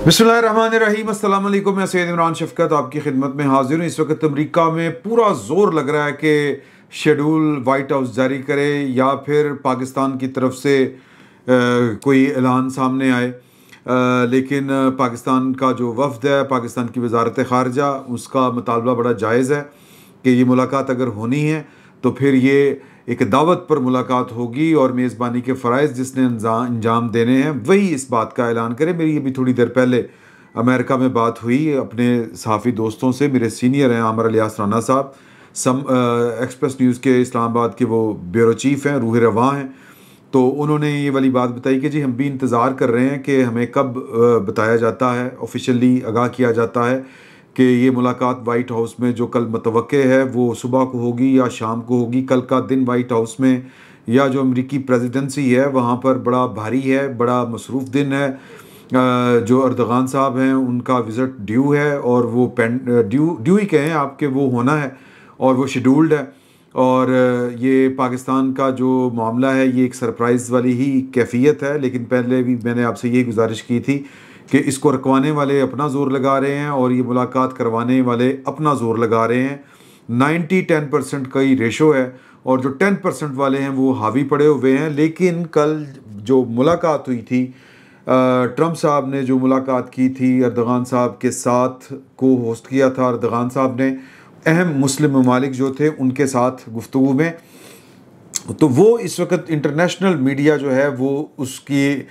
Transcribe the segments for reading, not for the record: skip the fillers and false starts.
बिस्मिल्लाहिर्रहमानिर्रहीम अस्सलाम वालेकुम। मैं सैयद इमरान शफकत आपकी खिदमत में हाजिर हूँ। इस वक्त अमेरिका में पूरा जोर लग रहा है कि शेड्यूल वाइट हाउस जारी करे या फिर पाकिस्तान की तरफ से कोई ऐलान सामने आए। लेकिन पाकिस्तान का जो वफ़द है, पाकिस्तान की वजारत ख़ारजा, उसका मुतालबा बड़ा जायज़ है कि ये मुलाकात अगर होनी है तो फिर ये एक दावत पर मुलाकात होगी और मेज़बानी के फ़राइज़ जिसने अंजाम देने हैं वही इस बात का ऐलान करे। मेरी अभी थोड़ी देर पहले अमेरिका में बात हुई अपने सहाफ़ी दोस्तों से। मेरे सीनियर हैं आमिर इलियास राना साहब, एक्सप्रेस न्यूज़ के इस्लामाबाद के वो ब्यूरो चीफ़ हैं, रूह रवां हैं। तो उन्होंने ये वाली बात बताई कि जी हम भी इंतज़ार कर रहे हैं कि हमें कब बताया जाता है, ऑफिशियली आगाह किया जाता है कि ये मुलाकात वाइट हाउस में जो कल मुतवक्के है वो सुबह को होगी या शाम को होगी। कल का दिन वाइट हाउस में या जो अमेरिकी प्रेसिडेंसी है वहाँ पर बड़ा भारी है, बड़ा मसरूफ़ दिन है। जो अर्दगान साहब हैं उनका विज़िट ड्यू है और वो ड्यू ही कहें आपके, वो होना है और वो शेड्यूल्ड है। और ये पाकिस्तान का जो मामला है ये एक सरप्राइज़ वाली ही कैफियत है। लेकिन पहले भी मैंने आपसे यही गुजारिश की थी कि इसको रखवाने वाले अपना ज़ोर लगा रहे हैं और ये मुलाकात करवाने वाले अपना ज़ोर लगा रहे हैं। 90-10% का ही रेशो है और जो 10% वाले हैं वो हावी पड़े हुए हैं। लेकिन कल जो मुलाकात हुई थी, ट्रंप साहब ने जो मुलाकात की थी अर्दगान साहब के साथ, को होस्ट किया था अर्दगान साहब ने अहम मुस्लिम ममालिक जो थे उनके साथ गुफ्तगू में, तो वो इस वक्त इंटरनेशनल मीडिया जो है वो उसके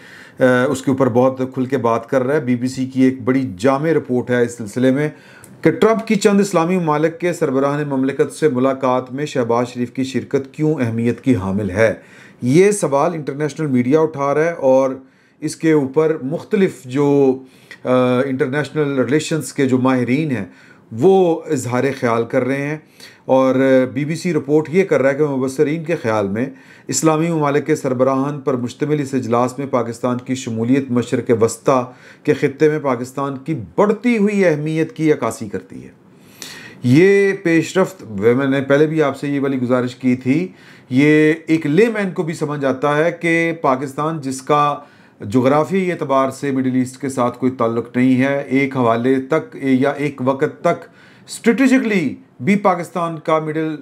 ऊपर बहुत खुल के बात कर रहा है। बीबीसी की एक बड़ी जामे रिपोर्ट है इस सिलसिले में कि ट्रंप की चंद इस्लामी ममालिक के सरबराह ममलिकत से मुलाकात में शहबाज शरीफ की शिरकत क्यों अहमियत की हामिल है। ये सवाल इंटरनेशनल मीडिया उठा रहा है और इसके ऊपर मुख्तलिफ जो इंटरनेशनल रिलेशंस के जो माहिरीन हैं वो इजहार ख्याल कर रहे हैं। और बीबीसी रिपोर्ट ये कर रहा है कि मुबस्सरीन के ख्याल में इस्लामी ममालिक के सरबराहान पर मुश्तमिल इस इजलास में पाकिस्तान की शमूलियत मशरक़ वस्ता के ख़ित्ते में पाकिस्तान की बढ़ती हुई अहमियत की अक्कासी करती है। ये पेशरफ्त मैंने पहले भी आपसे ये वाली गुजारिश की थी, ये एक लेमैन को भी समझ आता है कि पाकिस्तान जिसका जोग्राफी एतबार से मिडिल ईस्ट के साथ कोई ताल्लुक़ नहीं है, एक हवाले तक या एक वक़्त तक स्ट्रेटजिकली भी पाकिस्तान का मिडिल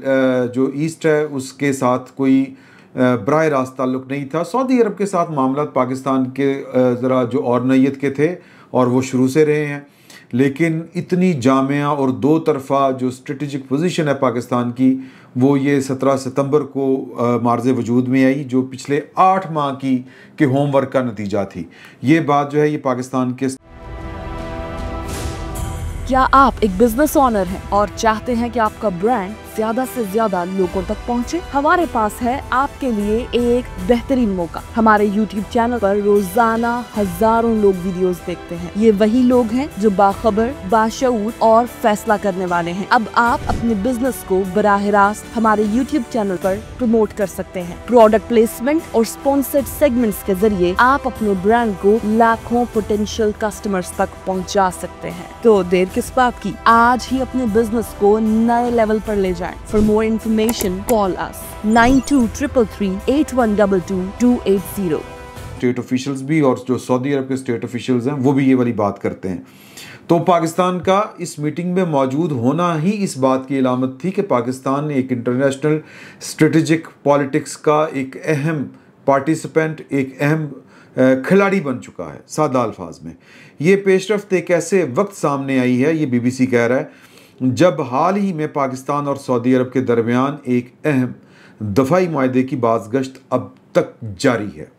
जो ईस्ट है उसके साथ कोई बराह रास्त ताल्लुक़ नहीं था। सऊदी अरब के साथ मामला पाकिस्तान के ज़रा जो और नैयत के थे और वो शुरू से रहे हैं। लेकिन इतनी जामिया और दो तरफ़ा जो स्ट्रेटजिक पोजीशन है पाकिस्तान की वो ये 17 सितंबर को मार्ज़े वजूद में आई, जो पिछले 8 माह के होमवर्क का नतीजा थी। ये बात जो है ये पाकिस्तान के। क्या आप एक बिजनेस ओनर हैं और चाहते हैं कि आपका ब्रांड ज्यादा से ज्यादा लोगों तक पहुंचे? हमारे पास है आपके लिए एक बेहतरीन मौका। हमारे YouTube चैनल पर रोजाना हजारों लोग वीडियोस देखते हैं। ये वही लोग हैं जो बाखबर, बाशऊर और फैसला करने वाले हैं। अब आप अपने बिजनेस को बराह रास्त हमारे YouTube चैनल पर प्रमोट कर सकते हैं। प्रोडक्ट प्लेसमेंट और स्पॉन्सर्ड सेगमेंट्स के जरिए आप अपने ब्रांड को लाखों पोटेंशियल कस्टमर्स तक पहुँचा सकते हैं। तो देर किस बात की, आज ही अपने बिजनेस को नए लेवल पर ले जाएं। For more information, call us 923338122280। State officials भी और जो सऊदी अरब के स्टेट ऑफिशियल्स हैं वो भी ये वाली बात करते हैं। तो पाकिस्तान का इस मीटिंग में मौजूद होना ही इस बात की इलामत थी कि पाकिस्तान एक इंटरनेशनल स्ट्रेटजिक पॉलिटिक्स का एक अहम पार्टिसिपेंट, एक अहम खिलाड़ी बन चुका है। सादा अल्फाज में ये पेशरफ्त एक ऐसे वक्त सामने आई है, ये बीबीसी कह रहा है, जब हाल ही में पाकिस्तान और सऊदी अरब के दरमियान एक अहम दफ़ाई मुआहदे की बाज़गश्त अब तक जारी है।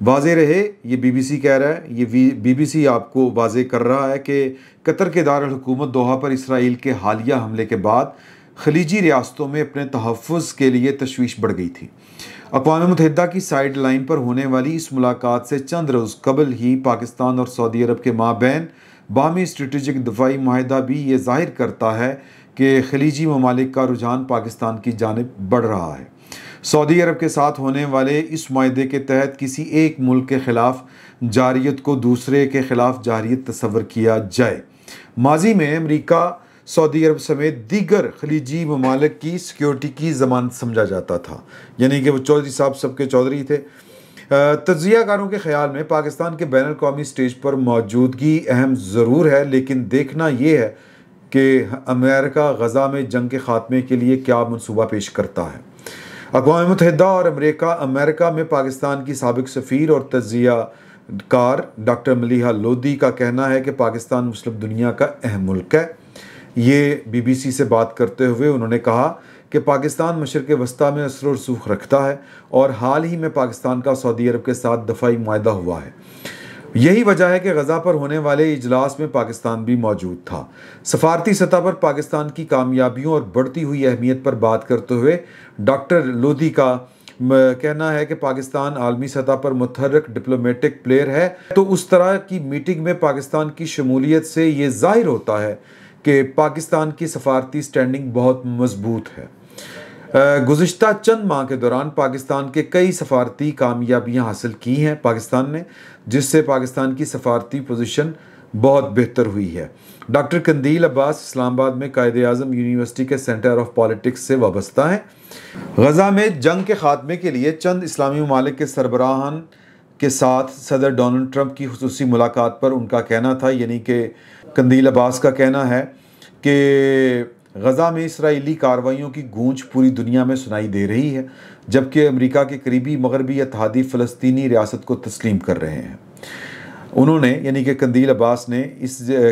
वाज़े रहे, ये बीबीसी कह रहा है, ये बीबीसी आपको वाज़े कर रहा है कि कतर के दारुल हुकूमत दोहा पर इसराइल के हालिया हमले के बाद खलीजी रियासतों में अपने तहफ़्फ़ुज़ के लिए तशवीश बढ़ गई थी। अक़वाम मुत्तहिदा की साइड लाइन पर होने वाली इस मुलाकात से चंद रोज़ कबल ही पाकिस्तान और सऊदी अरब के माबैन बामी स्ट्रेटजिक दफ़ाई मुआहदा भी ये ज़ाहिर करता है कि खलीजी ममालिक का रुझान पाकिस्तान की जानिब बढ़ रहा है। सऊदी अरब के साथ होने वाले इस मुआहदे के तहत किसी एक मुल्क के ख़िलाफ़ जारियत को दूसरे के ख़िलाफ़ जारियत तस्वर किया जाए। माजी में अमरीका सऊदी अरब समेत दीगर खलीजी ममालिक की सिक्योरिटी की ज़मानत समझा जाता था, यानी कि वो चौधरी साहब सबके चौधरी थे। तज्ज़ियाकारों के ख्याल में पाकिस्तान के बैनुल अक़वामी स्टेज पर मौजूदगी अहम ज़रूर है, लेकिन देखना ये है कि अमेरिका गज़ा में जंग के ख़ात्मे के लिए क्या मनसूबा पेश करता है। अक़वाम मुत्तहिदा और अमेरिका में पाकिस्तान की साबिक़ सफ़ीर और तज्ज़ियाकार डॉक्टर मलीहा लोधी का कहना है कि पाकिस्तान मुस्लिम दुनिया का अहम मुल्क है। ये BBC से बात करते हुए उन्होंने कहा कि पाकिस्तान मशरिक़ वस्ता में असर और रसूख़ रखता है और हाल ही में पाकिस्तान का सऊदी अरब के साथ दफ़ाई मुआहदा हुआ है। यही वजह है कि गज़ा पर होने वाले इजलास में पाकिस्तान भी मौजूद था। सफारती सतह पर पाकिस्तान की कामयाबियों और बढ़ती हुई अहमियत पर बात करते हुए डॉक्टर लोधी का कहना है कि पाकिस्तान आलमी सतह पर मुतहर्रिक डिप्लोमेटिक प्लेयर है, तो उस तरह की मीटिंग में पाकिस्तान की शमूलियत से ये ज़ाहिर होता है कि पाकिस्तान की सफारती स्टैंडिंग बहुत मजबूत है। गुज़िश्ता चंद माह के दौरान पाकिस्तान के कई सफारती कामयाबियाँ हासिल की हैं पाकिस्तान ने, जिससे पाकिस्तान की सफारती पोजीशन बहुत बेहतर हुई है। डॉक्टर कंदील अब्बास इस्लामाबाद में कायद-ए-आज़म यूनिवर्सिटी के सेंटर ऑफ पॉलिटिक्स से वाबस्ता हैं। गज़ा में जंग के ख़ात्मे के लिए चंद इस्लामी ममालिक के सरबराहान के साथ सदर डोनाल्ड ट्रंप की खुसूसी मुलाकात पर उनका कहना था, यानी कि कंदील अब्बास का कहना है कि गज़ा में इसराइली कार्रवाइयों की गूंज पूरी दुनिया में सुनाई दे रही है, जबकि अमेरिका के करीबी मगरबी इत्तेहादी फ़लस्तीनी रियासत को तस्लीम कर रहे हैं। उन्होंने यानी कि कंदील अब्बास ने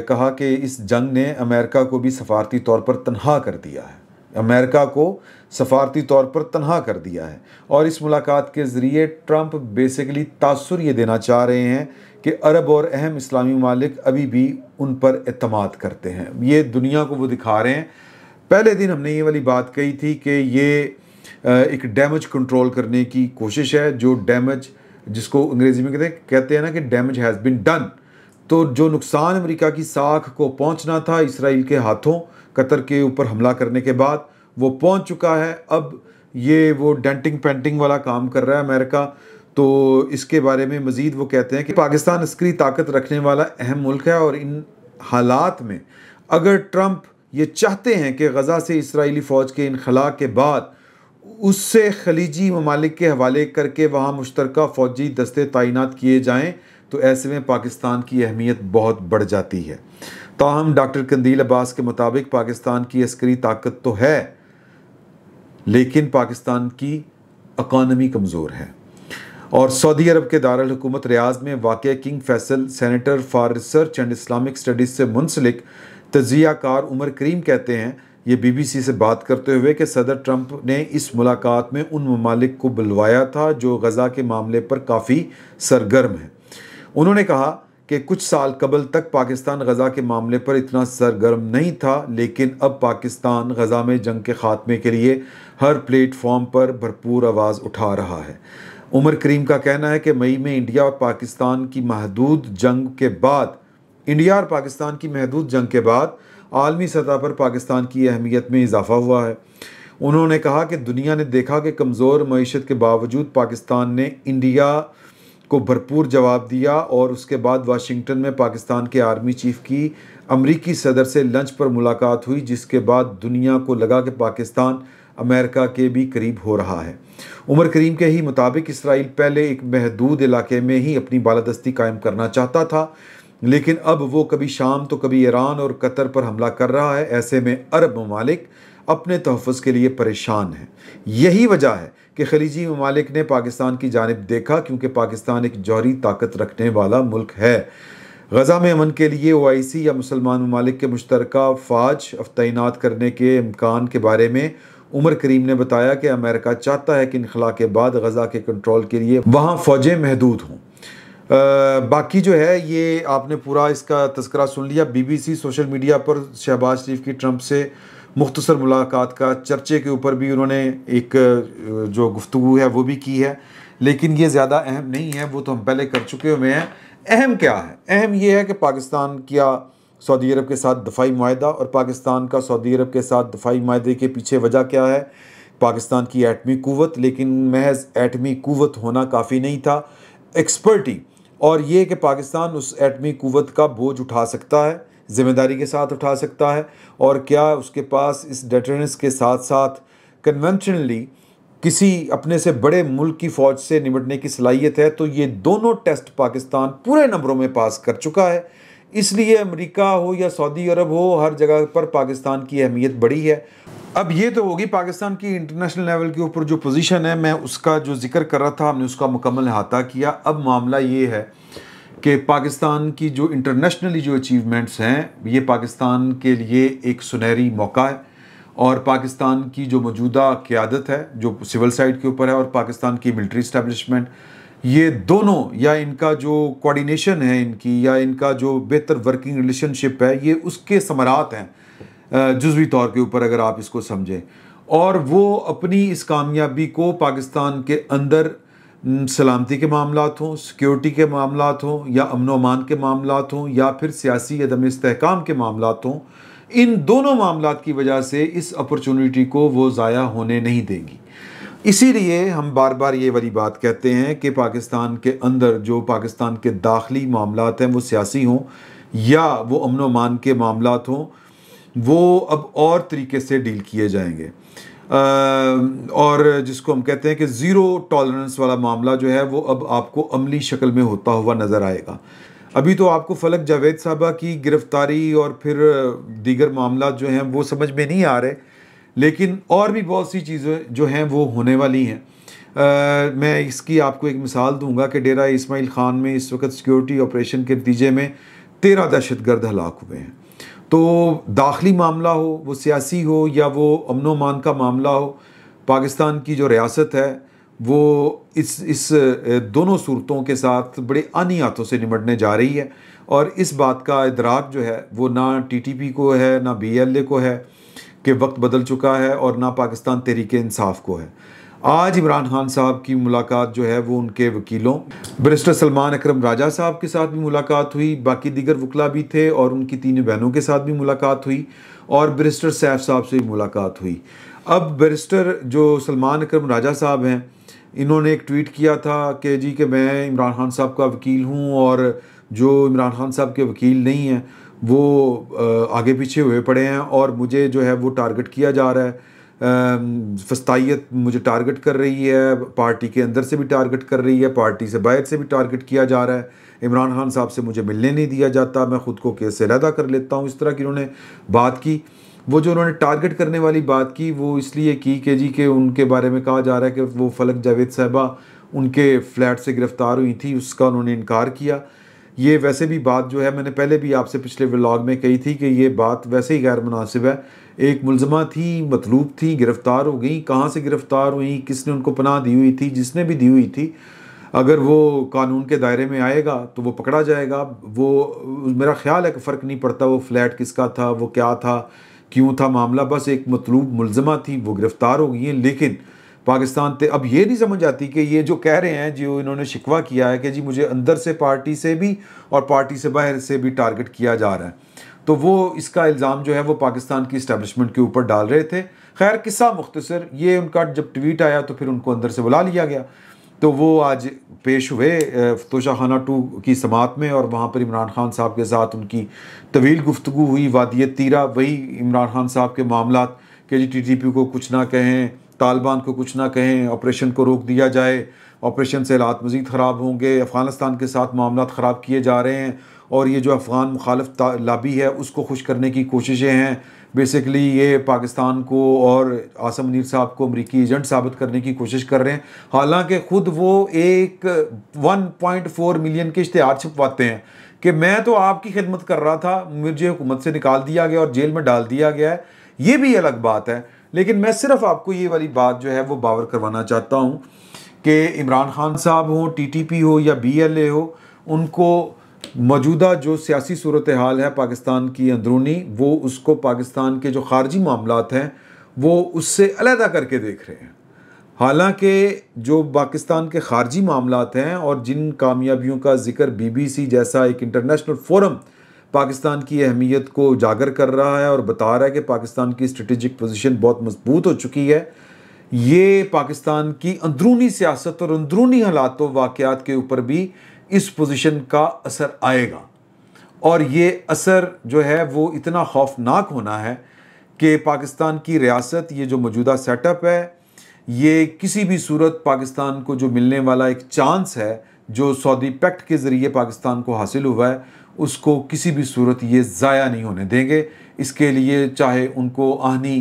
कहा कि इस जंग ने अमेरिका को भी सफारती तौर पर तनहा कर दिया है, अमेरिका को सफारती तौर पर तनहा कर दिया है। और इस मुलाकात के ज़रिए ट्रंप बेसिकली तासुर ये देना चाह रहे हैं कि अरब और अहम इस्लामी ममालिक अभी भी उन पर एतमाद करते हैं। ये दुनिया को वो दिखा रहे हैं। पहले दिन हमने ये वाली बात कही थी कि ये एक डैमेज कंट्रोल करने की कोशिश है, जो डैमेज जिसको अंग्रेज़ी में कहते हैं ना कि डैमेज हैज़ बिन डन। तो जो नुकसान अमेरिका की साख को पहुंचना था इसराइल के हाथों कतर के ऊपर हमला करने के बाद, वो पहुंच चुका है। अब ये वो डेंटिंग पेंटिंग वाला काम कर रहा है अमेरिका। तो इसके बारे में मज़ीद वो कहते हैं कि पाकिस्तान अस्करी ताकत रखने वाला अहम मुल्क है और इन हालात में अगर ट्रंप ये चाहते हैं कि गज़ा से इसराइली फ़ौज के इनखला के बाद उससे खलीजी ममालिक के हवाले करके वहाँ मुश्तरका फ़ौजी दस्ते तैनात किए जाएँ, तो ऐसे में पाकिस्तान की अहमियत बहुत बढ़ जाती है। ताहम डॉक्टर कंदील अब्बास के मुताबिक पाकिस्तान की अस्करी ताकत तो है, लेकिन पाकिस्तान की इकानमी कमज़ोर है। और सऊदी अरब के दारुल हुकूमत रियाद में वाक़ King Faisal centre for research and Islamic studies से मुंसलिक तज्ज़ियाकार उमर करीम कहते हैं, ये BBC से बात करते हुए, कि सदर ट्रंप ने इस मुलाकात में उन ममालिक को बुलवाया था जो गज़ा के मामले पर काफ़ी सरगर्म हैं। उन्होंने कहा कि कुछ साल कबल तक पाकिस्तान गज़ा के मामले पर इतना सरगर्म नहीं था, लेकिन अब पाकिस्तान गज़ा में जंग के ख़ात्मे के लिए हर प्लेटफॉर्म पर भरपूर आवाज़ उठा रहा है। उमर करीम का कहना है कि मई में इंडिया और पाकिस्तान की महदूद जंग के बाद आलमी सतह पर पाकिस्तान की अहमियत में इजाफा हुआ है। उन्होंने कहा कि दुनिया ने देखा कि कमज़ोर मईशत के बावजूद पाकिस्तान ने इंडिया को भरपूर जवाब दिया और उसके बाद वाशिंगटन में पाकिस्तान के आर्मी चीफ की अमरीकी सदर से लंच पर मुलाकात हुई, जिसके बाद दुनिया को लगा कि पाकिस्तान अमेरिका के भी करीब हो रहा है। उमर करीम के ही मुताबिक इसराइल पहले एक महदूद इलाके में ही अपनी बालादस्ती कायम करना चाहता था, लेकिन अब वो कभी शाम तो कभी ईरान और कतर पर हमला कर रहा है। ऐसे में अरब ममालिक अपने तहफ़्फ़ुज़ के लिए परेशान हैं। यही वजह है कि खलीजी ममालिक ने पाकिस्तान की जानिब देखा, क्योंकि पाकिस्तान एक जौहरी ताकत रखने वाला मुल्क है। गज़ा में अमन के लिए OIC या मुसलमान ममालिक के मुश्तरका फ़ौज तैनात करने के इम्कान के बारे में उमर करीम ने बताया कि अमेरिका चाहता है कि इनखला के बाद गज़ा के कंट्रोल के लिए वहाँ फ़ौजें महदूद हों। बाकी जो है ये आपने पूरा इसका तज़किरा सुन लिया। BBC सोशल मीडिया पर शहबाज शरीफ की ट्रंप से मुख्तसर मुलाकात का चर्चे के ऊपर भी उन्होंने एक जो गुफ्तगू है वो भी की है, लेकिन ये ज़्यादा अहम नहीं है, वो तो हम पहले कर चुके हुए हैं। अहम क्या है? अहम ये है कि पाकिस्तान किया सऊदी अरब के साथ दफ़ाई मुआहदा, और पाकिस्तान का सऊदी अरब के साथ दफ़ाई मुआहदे के पीछे वजह क्या है? पाकिस्तान की एटमी क़ुव्वत, लेकिन महज एटमी क़ुव्वत होना काफ़ी नहीं था, एक्सपर्टी, और ये कि पाकिस्तान उस एटमी क़ुव्वत का बोझ उठा सकता है, ज़िम्मेदारी के साथ उठा सकता है, और क्या उसके पास इस डेटरेंस के साथ साथ कन्वेंशनली किसी अपने से बड़े मुल्क की फ़ौज से निपटने की सलाहियत है, तो ये दोनों टेस्ट पाकिस्तान पूरे नंबरों में पास कर चुका है। इसलिए अमेरिका हो या सऊदी अरब हो, हर जगह पर पाकिस्तान की अहमियत बढ़ी है। अब ये तो होगी पाकिस्तान की इंटरनेशनल लेवल के ऊपर जो पोजीशन है, मैं उसका जो जिक्र कर रहा था, हमने उसका मुकम्मल अहाता किया। अब मामला ये है कि पाकिस्तान की जो इंटरनेशनली जो अचीवमेंट्स हैं, ये पाकिस्तान के लिए एक सुनहरी मौका है। और पाकिस्तान की जो मौजूदा क़यादत है जो सिविल साइड के ऊपर है, और पाकिस्तान की मिलिट्री इस्टेब्लिशमेंट, ये दोनों, या इनका जो कोऑर्डिनेशन है इनकी, या इनका जो बेहतर वर्किंग रिलेशनशिप है, ये उसके समरात हैं जुज़वी तौर के ऊपर, अगर आप इसको समझें। और वो अपनी इस कामयाबी को पाकिस्तान के अंदर सलामती के मामलात हों, सिक्योरिटी के मामलात हों, या अमन व अमान के मामलात हों, या फिर सियासी अदम इस्तेहकाम के मामलात हों, इन दोनों मामलात की वजह से इस अपॉर्चुनिटी को वो ज़ाया होने नहीं देंगी। इसीलिए हम बार बार ये वाली बात कहते हैं कि पाकिस्तान के अंदर जो पाकिस्तान के दाखिली मामलात हैं, वो सियासी हों या वो अमन व अमान के मामलात हों, वो अब और तरीके से डील किए जाएंगे। और जिसको हम कहते हैं कि ज़ीरो टॉलरेंस वाला मामला जो है, वो अब आपको अमली शक्ल में होता हुआ नज़र आएगा। अभी तो आपको फलक जावेद साहबा की गिरफ्तारी और फिर दीगर मामला जो हैं वो समझ में नहीं आ रहे, लेकिन और भी बहुत सी चीज़ें जो हैं वो होने वाली हैं। मैं इसकी आपको एक मिसाल दूंगा कि डेरा इस्माइल ख़ान में इस वक्त सिक्योरिटी ऑपरेशन के नतीजे में 13 दहशतगर्द हलाक हुए हैं। तो दाखिली मामला हो, वो सियासी हो, या वो अमन व अमान का मामला हो, पाकिस्तान की जो रियासत है वो इस दोनों सूरतों के साथ बड़े आनी हाथों से निपटने जा रही है। और इस बात का इदराक जो है वो ना टीटीपी को है, ना बीएलए को है कि वक्त बदल चुका है, और ना पाकिस्तान तहरीक इंसाफ को है। आज इमरान खान साहब की मुलाकात जो है वो उनके वकीलों बैरिस्टर सलमान अकरम राजा साहब के साथ भी मुलाकात हुई, बाकी दीगर वकला भी थे, और उनकी तीनों बहनों के साथ भी मुलाकात हुई, और बैरिस्टर सैफ साहब से भी मुलाकात हुई। अब बैरिस्टर जो सलमान अकरम राजा साहब हैं, इन्होंने एक ट्वीट किया था कि जी कि मैं इमरान खान साहब का वकील हूँ, और जो इमरान खान साहब के वकील नहीं हैं वो आगे पीछे हुए पड़े हैं, और मुझे जो है वो टारगेट किया जा रहा है। फस्तायत मुझे टारगेट कर रही है, पार्टी के अंदर से भी टारगेट कर रही है, पार्टी से बाहर से भी टारगेट किया जा रहा है। इमरान खान साहब से मुझे मिलने नहीं दिया जाता, मैं ख़ुद को केस से अलहदा कर लेता हूँ। इस तरह की उन्होंने बात की। वो जो उन्होंने टारगेट करने वाली बात की वो इसलिए की कि जी कि उनके बारे में कहा जा रहा है कि वो फलक जावेद साहबा उनके फ्लैट से गिरफ़्तार हुई थी, उसका उन्होंने इनकार किया। ये वैसे भी बात जो है, मैंने पहले भी आपसे पिछले व्लॉग में कही थी कि ये बात वैसे ही गैर मुनासिब है। एक मुलज़मा थी, मतलूब थी, गिरफ़्तार हो गई, कहाँ से गिरफ़्तार हुई, किसने उनको पनाह दी हुई थी, जिसने भी दी हुई थी, अगर वो कानून के दायरे में आएगा तो वो पकड़ा जाएगा। वो मेरा ख्याल है कि फ़र्क नहीं पड़ता वो फ्लैट किसका था, वो क्या था, क्यों था मामला, बस एक मतलूब मुलज़मा थी, वो गिरफ़्तार हो गई हैं। लेकिन पाकिस्तान अब ये नहीं समझ आती कि ये जो कह रहे हैं, जो इन्होंने शिकवा किया है कि जी मुझे अंदर से पार्टी से भी और पार्टी से बाहर से भी टारगेट किया जा रहा है, तो वो इसका इल्ज़ाम जो है वो पाकिस्तान की इस्टेब्लिशमेंट के ऊपर डाल रहे थे। खैर किस्सा मुख्तसर, ये उनका जब ट्वीट आया तो फिर उनको अंदर से बुला लिया गया। तो वो आज पेश हुए तोशाखाना 2 की समात में, और वहाँ पर इमरान खान साहब के साथ उनकी तवील गुफ्तगू हुई। वादिय तीरा, वही इमरान खान साहब के मामलात कि जी टीटीपी को कुछ ना कहें, तालिबान को कुछ ना कहें, ऑपरेशन को रोक दिया जाए, ऑपरेशन से हालात मज़ीद ख़राब होंगे, अफ़गानिस्तान के साथ मामलात ख़राब किए जा रहे हैं, और ये जो अफ़गान मुखालिफ लाबी है उसको खुश करने की कोशिशें हैं। बेसिकली ये पाकिस्तान को और आसम मुनीर साहब को अमरीकी एजेंट साबित करने की कोशिश कर रहे हैं। हालांकि ख़ुद वो एक 1.4 मिलियन के इश्तिहार छपवाते हैं कि मैं तो आपकी खिदमत कर रहा था, मुझे हुकूमत से निकाल दिया गया और जेल में डाल दिया गया है। ये भी अलग बात है, लेकिन मैं सिर्फ आपको ये वाली बात जो है वो बावर करवाना चाहता हूँ कि इमरान खान साहब हो, टीटीपी हो या बीएलए हो, उनको मौजूदा जो सियासी सूरत हाल है पाकिस्तान की अंदरूनी, वो उसको पाकिस्तान के जो ख़ारजी मामलात हैं वो उससे अलहदा करके देख रहे हैं। हालांकि जो पाकिस्तान के ख़ारजी मामलात हैं और जिन कामयाबियों का जिक्र BBC जैसा एक इंटरनेशनल फोरम पाकिस्तान की अहमियत को उजागर कर रहा है और बता रहा है कि पाकिस्तान की स्ट्रेटेजिक पोजीशन बहुत मजबूत हो चुकी है, ये पाकिस्तान की अंदरूनी सियासत और अंदरूनी हालात व वाक़यात के ऊपर भी इस पोजीशन का असर आएगा। और ये असर जो है वो इतना खौफनाक होना है कि पाकिस्तान की रियासत, ये जो मौजूदा सेटअप है, ये किसी भी सूरत पाकिस्तान को जो मिलने वाला एक चांस है, जो सऊदी पैक्ट के ज़रिए पाकिस्तान को हासिल हुआ है, उसको किसी भी सूरत ये ज़ाया नहीं होने देंगे। इसके लिए चाहे उनको आहनी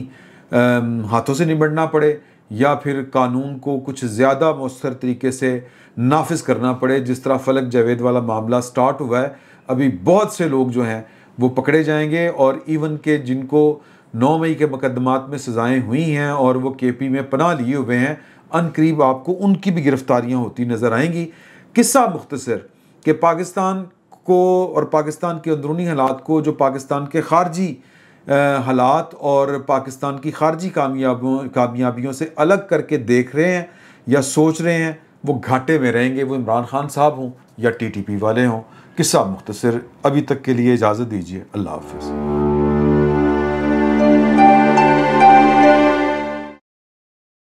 हाथों से निबटना पड़े या फिर कानून को कुछ ज़्यादा मौसर तरीके से नाफिज करना पड़े। जिस तरह फलक जावेद वाला मामला स्टार्ट हुआ है, अभी बहुत से लोग जो हैं वो पकड़े जाएंगे और इवन के जिनको 9 मई के मुकदमात में सज़ाएँ हुई हैं और वो KP में पनाह लिए हुए हैं, अनकरीब आपको उनकी भी गिरफ्तारियाँ होती नज़र आएंगी। किस्सा मुख्तसर कि पाकिस्तान को और पाकिस्तान के अंदरूनी हालात को जो पाकिस्तान के खारजी हालात और पाकिस्तान की खारजी कामयाबियों से अलग करके देख रहे हैं या सोच रहे हैं, वो घाटे में रहेंगे, वो इमरान खान साहब हों या TTP वाले हों। किस्सा मुख्तसर, अभी तक के लिए इजाज़त दीजिए। अल्लाह हाफ़िज़।